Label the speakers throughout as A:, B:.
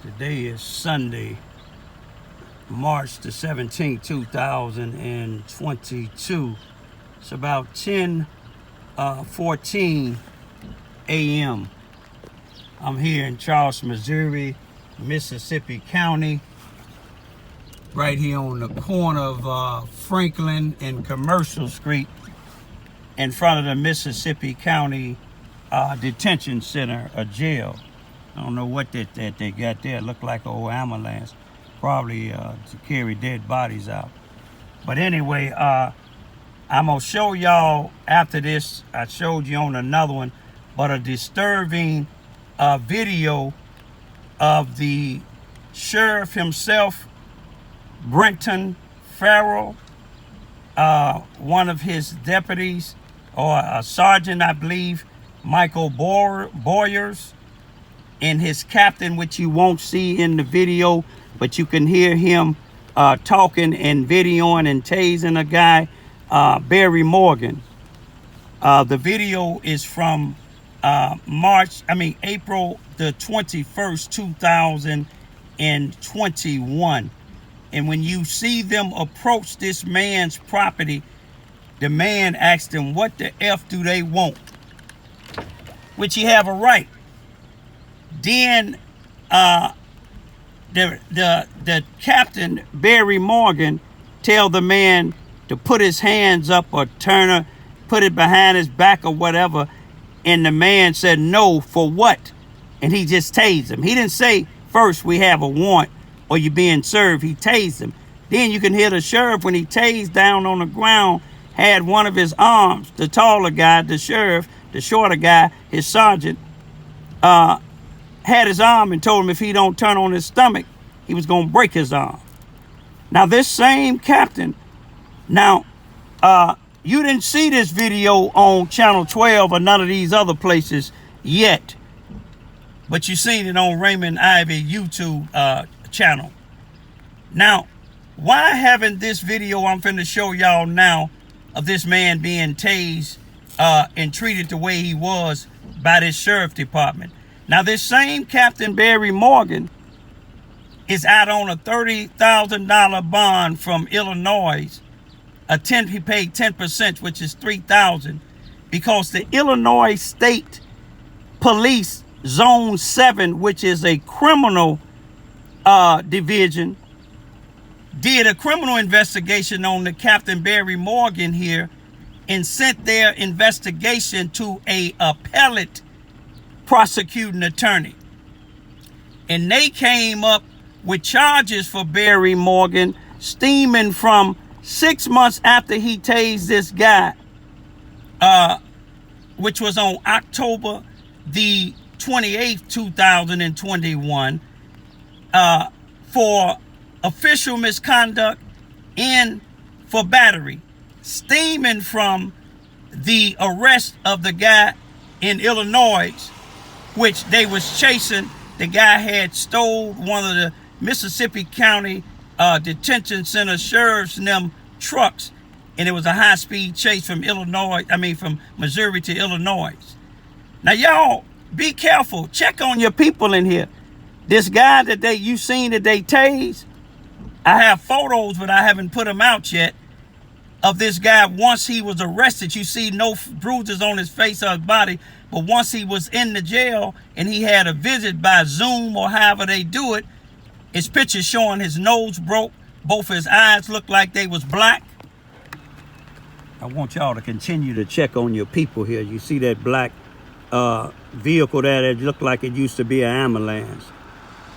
A: Today is Sunday, March the 17th, 2022. It's about 10:14 a.m. I'm here in Charleston, Missouri, Mississippi County, right here on the corner of Franklin and Commercial Street, in front of the Mississippi County Detention Center, a jail. I don't know what that they got there. It looked like an old ambulance, probably to carry dead bodies out. But anyway, I'm gonna show y'all after this. I showed you on another one, but a disturbing video of the sheriff himself, Brenton Farrell, one of his deputies, or a sergeant, I believe, Michael Boyers, and his captain, which you won't see in the video, but you can hear him talking and videoing and tasing a guy, Barry Morgan. The video is from April the 21st, 2021. And when you see them approach this man's property, the man asked them, what the F do they want? Which he have a right. Then the captain, Barry Morgan, tell the man to put his hands up or put it behind his back or whatever. And the man said, no, for what? And he just tased him. He didn't say, first, we have a warrant or you're being served. He tased him. Then you can hear the sheriff, when he tased down on the ground, had one of his arms, the taller guy, the sheriff, the shorter guy, his sergeant, had his arm and told him if he don't turn on his stomach, he was going to break his arm. Now, this same captain, you didn't see this video on Channel 12 or none of these other places yet, but you seen it on Raymond Ivy YouTube channel. Now, why haven't this video I'm finna show y'all now of this man being tased and treated the way he was by this sheriff department? Now, this same Captain Barry Morgan is out on a $30,000 bond from Illinois. He paid 10%, which is $3,000, because the Illinois State Police Zone 7, which is a criminal division, did a criminal investigation on the Captain Barry Morgan here and sent their investigation to a appellate prosecuting attorney. And they came up with charges for Barry Morgan stemming from 6 months after he tased this guy, which was on October the 28th, 2021, for official misconduct and for battery, stemming from the arrest of the guy in Illinois, which they was chasing. The guy had stole one of the Mississippi County Detention Center sheriff's trucks, and it was a high-speed chase from Missouri to Illinois. Now, y'all, be careful. Check on your people in here. This guy that you seen that they tased, I have photos, but I haven't put them out yet, of this guy. Once he was arrested, you see no bruises on his face or his body, but once he was in the jail and he had a visit by Zoom or however they do it, his picture showing his nose broke, both his eyes looked like they was black. I want y'all to continue to check on your people here. You see that black vehicle there that looked like it used to be an ambulance.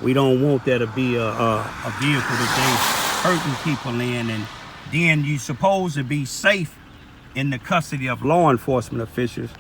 A: We don't want that to be a vehicle that they hurting people in, and then you supposed to be safe in the custody of law enforcement officials.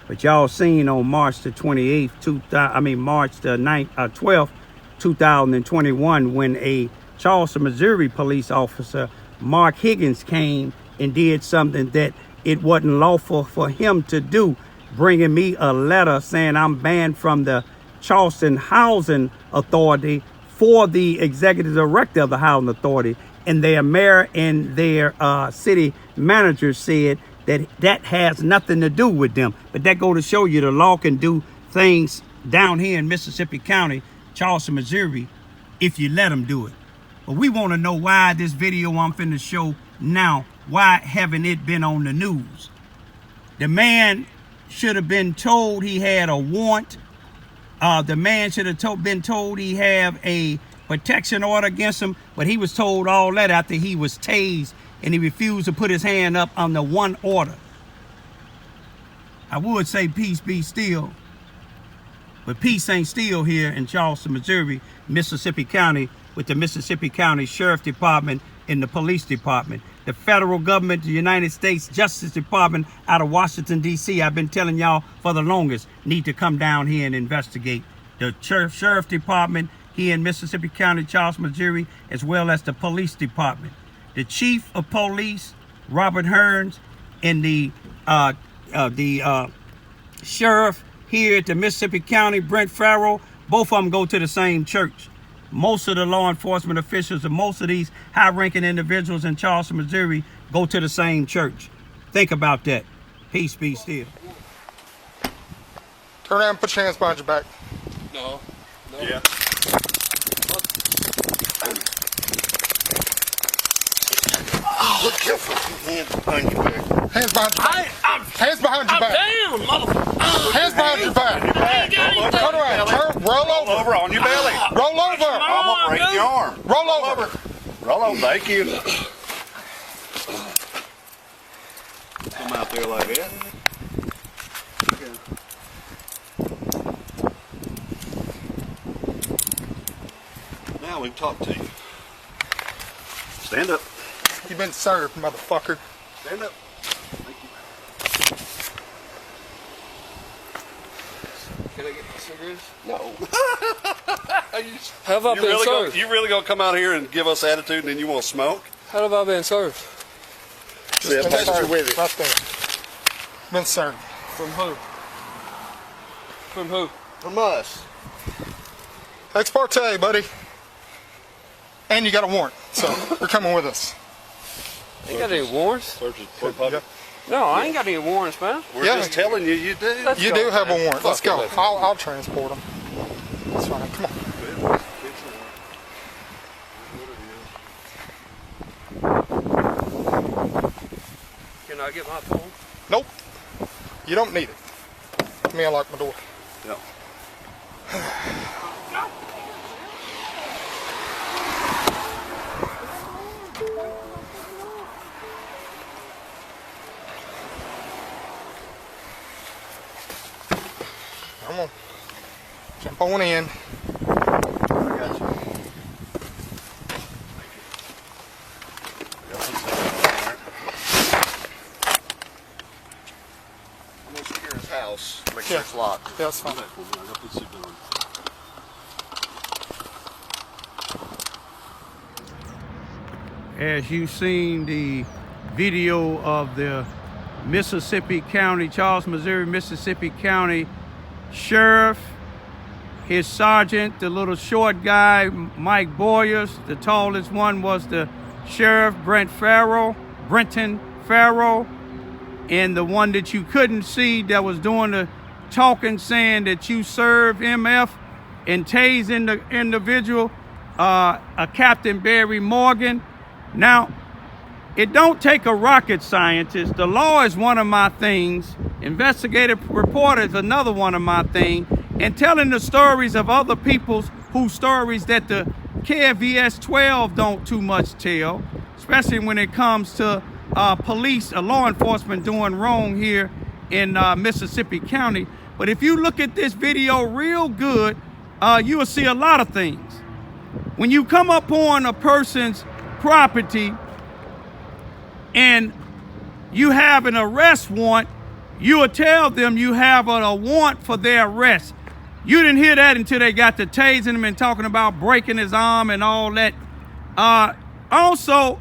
A: But y'all seen on March the 28th, March the 12th, 2021, when a Charleston, Missouri police officer, Mark Higgins, came and did something that it wasn't lawful for him to do, bringing me a letter saying I'm banned from the Charleston Housing Authority for the executive director of the Housing Authority. And their mayor and their city manager said that has nothing to do with them. But that go to show you the law can do things down here in Mississippi County Charleston, Missouri, if you let them do it. But we want to know why this video I'm finna show now, why haven't it been on the news? The man should have been told he had a warrant. The man should have been told he have a protection order against him, but he was told all that after he was tased and he refused to put his hand up on the one order. I would say peace be still, but peace ain't still here in Charleston, Missouri, Mississippi County, with the Mississippi County Sheriff Department and the Police Department. The federal government, the United States Justice Department out of Washington, D.C., I've been telling y'all for the longest, need to come down here and investigate. The Sheriff Department here in Mississippi County, Charleston, Missouri, as well as the Police Department. The Chief of Police, Robert Hearns, and the Sheriff here at the Mississippi County, Brent Farrell, both of them go to the same church. Most of the law enforcement officials and most of these high-ranking individuals in Charleston, Missouri go to the same church. Think about that. Peace be still.
B: Turn around and put your hands behind your back.
C: No.
B: Yeah.
C: Look careful. Hands behind your back.
B: Hands behind your back. Hands behind your back.
C: Down, motherfucker.
B: Hands behind your back. Turn around. Roll over.
D: On your belly.
B: Roll over.
D: I'm gonna break your arm.
B: Roll over.
D: Roll over. Thank you. Come out there like that. Now we can talk to you. Stand up.
B: You've been served, motherfucker.
D: Stand up.
C: Can I get my cigarettes?
D: No.
C: How have I been served?
D: You really gonna come out here and give us attitude and then you want to smoke?
C: How have I been served?
D: Yeah,
B: Been
D: that's what
B: served.
D: you're with it.
B: Right there. Been served.
C: From who? From who?
D: From us.
B: Ex parte, buddy. And you got a warrant, so you're coming with us.
C: Ain't got any warrants?
D: Search is for public.
C: No, I ain't got any warrants, man.
D: We're
B: Yeah.
D: just telling you, you do.
C: Let's
B: You
C: go,
B: do have a
C: man.
B: warrant. Let's
D: Fuck
B: go.
D: it.
B: I'll transport them. That's fine. Come on.
C: Can I get my phone?
B: Nope. You don't need it. Let me unlock my door.
D: Yeah.
B: Come on. Jump on in.
D: I got you. I'm gonna secure his house. Make sure
B: Yeah.
D: it's locked.
B: Yeah, that's fine.
D: Do that for me. I'll put you down.
A: As you've seen the video of the Mississippi County, Charleston, Missouri, Mississippi County Sheriff, his sergeant, the little short guy, Mike Boyers. The tallest one was the Sheriff, Brenton Farrell. And the one that you couldn't see that was doing the talking, saying that you serve MF and tasing the individual, a Captain Barry Morgan. Now, it don't take a rocket scientist. The law is one of my things. Investigative reporter is another one of my things. And telling the stories of other people's whose stories that the KVS 12 don't too much tell, especially when it comes to police or law enforcement doing wrong here in Mississippi County. But if you look at this video real good, you will see a lot of things. When you come upon a person's property and you have an arrest warrant, you will tell them you have a warrant for their arrest. You didn't hear that until they got to tasing him and talking about breaking his arm and all that. Also,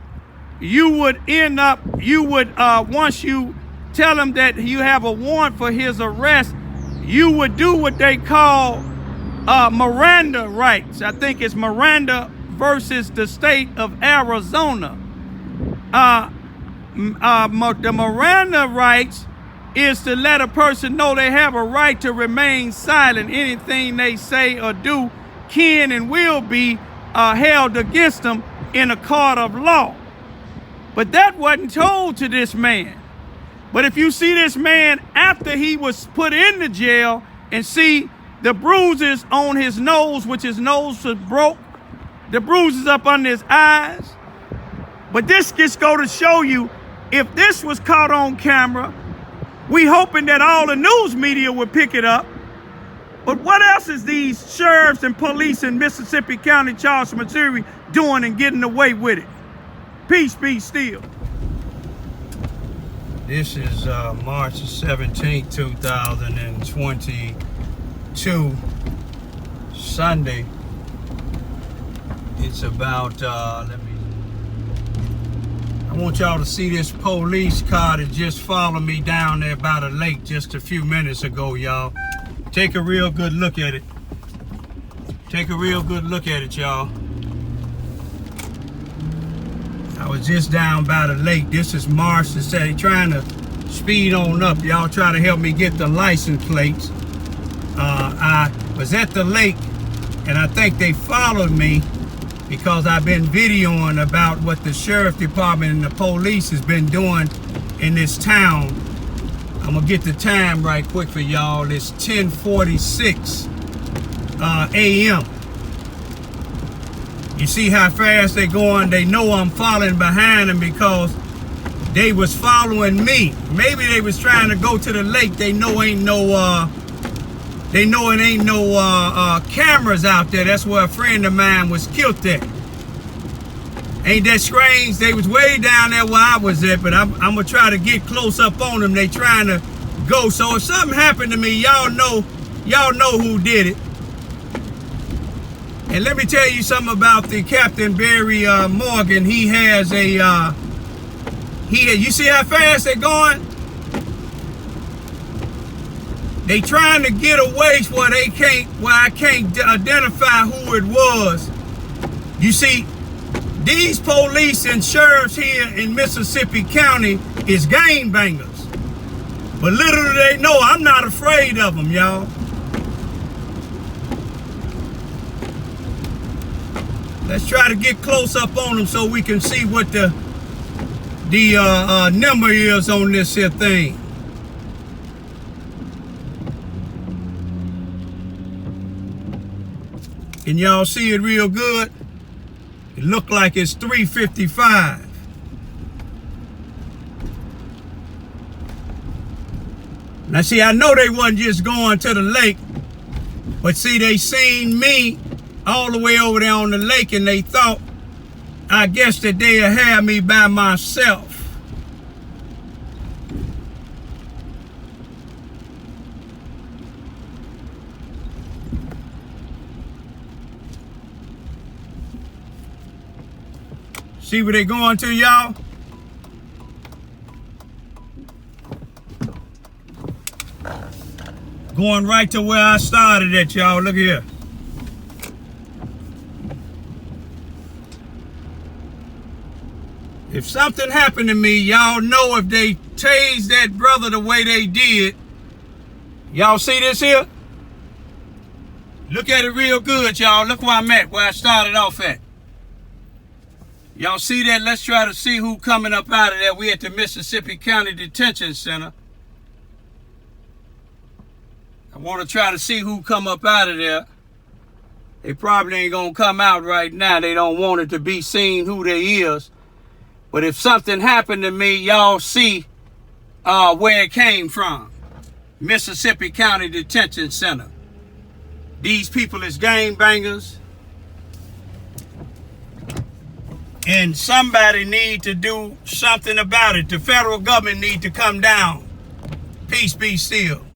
A: you would once you tell him that you have a warrant for his arrest, you would do what they call Miranda rights. I think it's Miranda versus the state of Arizona. The Miranda rights is to let a person know they have a right to remain silent. Anything they say or do can and will be held against them in a court of law. But that wasn't told to this man. But if you see this man after he was put in the jail and see the bruises on his nose, which his nose was broke, the bruises up under his eyes. But this just go to show you, if this was caught on camera, we hoping that all the news media would pick it up. But what else is these sheriffs and police in Mississippi County, Charleston, Missouri doing and getting away with it? Peace be still. This is March 17, 2022, Sunday. It's about, I want y'all to see this police car that just followed me down there by the lake just a few minutes ago, y'all. Take a real good look at it. Take a real good look at it, y'all. I was just down by the lake. This is March. They say trying to speed on up. Y'all try to help me get the license plates. I was at the lake and I think they followed me because I've been videoing about what the sheriff department and the police has been doing in this town. I'm gonna get the time right quick for y'all. It's 10:46 a.m. You see how fast they going? They know I'm following behind them because they was following me. Maybe they was trying to go to the lake. They know ain't no cameras out there. That's where a friend of mine was killed at. Ain't that strange? They was way down there where I was at, but I'm gonna try to get close up on them. They trying to go. So if something happened to me, y'all know who did it. And let me tell you something about the Captain Barry Morgan. He has a you see how fast they're going? They trying to get away where I can't identify who it was. You see, these police and sheriffs here in Mississippi County is gangbangers. But little do they know, I'm not afraid of them, y'all. Let's try to get close up on them so we can see what the number is on this here thing. Can y'all see it real good? It look like it's 3:55. Now see, I know they wasn't just going to the lake, but see, they seen me all the way over there on the lake and they thought, I guess that they'd have me by myself. See where they going to, y'all? Going right to where I started at, y'all. Look here. If something happened to me, y'all know if they tased that brother the way they did. Y'all see this here? Look at it real good, y'all. Look where I'm at, where I started off at. Y'all see that? Let's try to see who coming up out of there. We at the Mississippi County Detention Center. I want to try to see who come up out of there. They probably ain't gonna come out right now. They don't want it to be seen who they is. But if something happened to me, y'all see where it came from. Mississippi County Detention Center. These people is gangbangers. And somebody need to do something about it. The federal government need to come down. Peace be still.